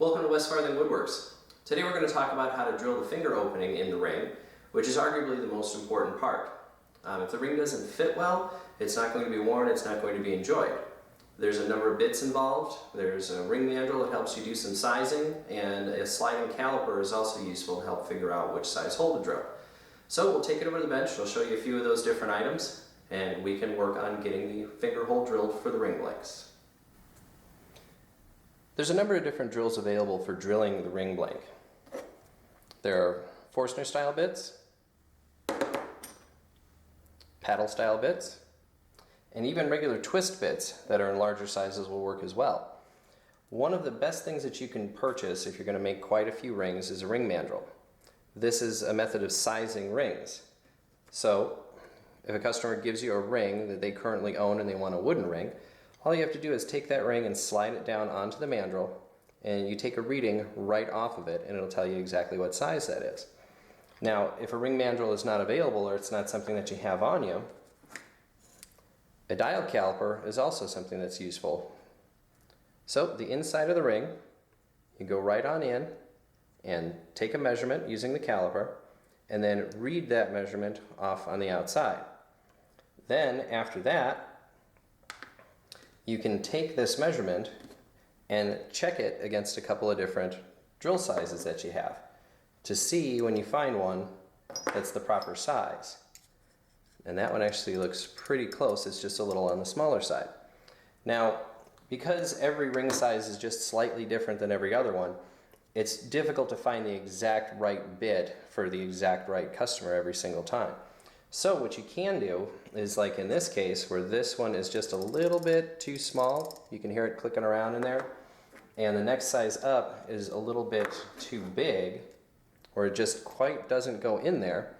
Welcome to West Farthing Woodworks. Today we're going to talk about how to drill the finger opening in the ring, which is arguably the most important part. If the ring doesn't fit well, it's not going to be worn, it's not going to be enjoyed. There's a number of bits involved. There's a ring mandrel that helps you do some sizing, and a sliding caliper is also useful to help figure out which size hole to drill. So we'll take it over to the bench, I'll show you a few of those different items, and we can work on getting the finger hole drilled for the ring blanks. There's a number of different drills available for drilling the ring blank. There are Forstner style bits, paddle style bits, and even regular twist bits that are in larger sizes will work as well. One of the best things that you can purchase if you're going to make quite a few rings is a ring mandrel. This is a method of sizing rings. So if a customer gives you a ring that they currently own and they want a wooden ring, all you have to do is take that ring and slide it down onto the mandrel, and you take a reading right off of it and it'll tell you exactly what size that is. Now, if a ring mandrel is not available or it's not something that you have on you, a dial caliper is also something that's useful. So the inside of the ring, you go right on in and take a measurement using the caliper and then read that measurement off on the outside. Then after that, you can take this measurement and check it against a couple of different drill sizes that you have to see when you find one that's the proper size. And that one actually looks pretty close, it's just a little on the smaller side. Now, because every ring size is just slightly different than every other one, it's difficult to find the exact right bit for the exact right customer every single time. So what you can do is, like in this case where this one is just a little bit too small, you can hear it clicking around in there, and the next size up is a little bit too big, or it just quite doesn't go in there.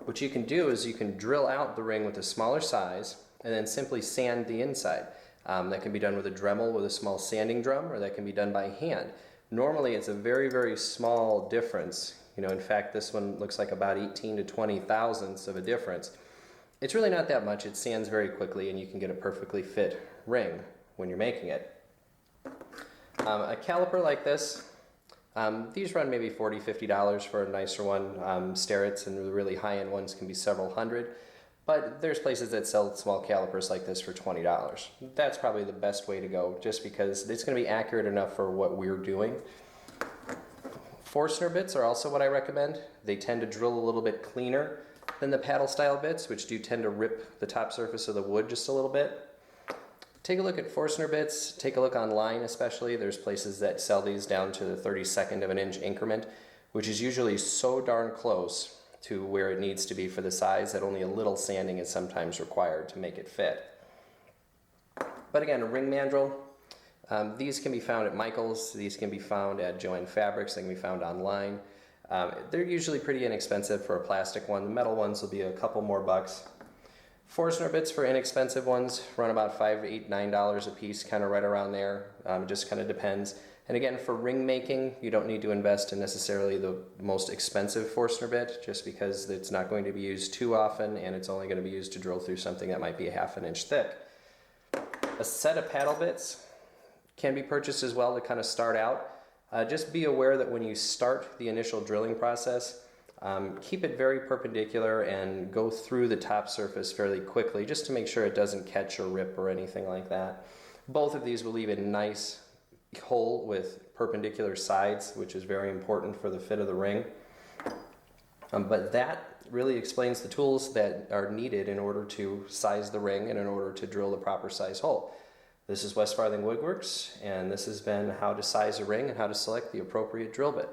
What you can do is you can drill out the ring with a smaller size and then simply sand the inside. That can be done with a Dremel with a small sanding drum, or that can be done by hand. Normally it's a very, very small difference. In fact, this one looks like about 18 to 20 thousandths of a difference. It's really not that much. It sands very quickly and you can get a perfectly fit ring when you're making it. A caliper like this, these run maybe $40, $50 for a nicer one. Starretts and the really high-end ones can be several hundred, but there's places that sell small calipers like this for $20. That's probably the best way to go, just because it's going to be accurate enough for what we're doing. Forstner bits are also what I recommend. They tend to drill a little bit cleaner than the paddle style bits, which do tend to rip the top surface of the wood just a little bit. Take a look at Forstner bits, take a look online especially. There's places that sell these down to the 32nd of an inch increment, which is usually so darn close to where it needs to be for the size that only a little sanding is sometimes required to make it fit. But again, a ring mandrel, these can be found at Michael's, these can be found at Joann Fabrics, they can be found online. They're usually pretty inexpensive for a plastic one. The metal ones will be a couple more bucks. Forstner bits for inexpensive ones run about $5, $8, $9 a piece, kind of right around there. It just kind of depends. And again, for ring making, you don't need to invest in necessarily the most expensive Forstner bit, just because it's not going to be used too often and it's only going to be used to drill through something that might be a ½ inch thick. A set of paddle bits can be purchased as well to kind of start out. Just be aware that when you start the initial drilling process, keep it very perpendicular and go through the top surface fairly quickly just to make sure it doesn't catch or rip or anything like that. Both of these will leave a nice hole with perpendicular sides, which is very important for the fit of the ring. But that really explains the tools that are needed in order to size the ring and in order to drill the proper size hole. This is West Farthing Woodworks, and this has been how to size a ring and how to select the appropriate drill bit.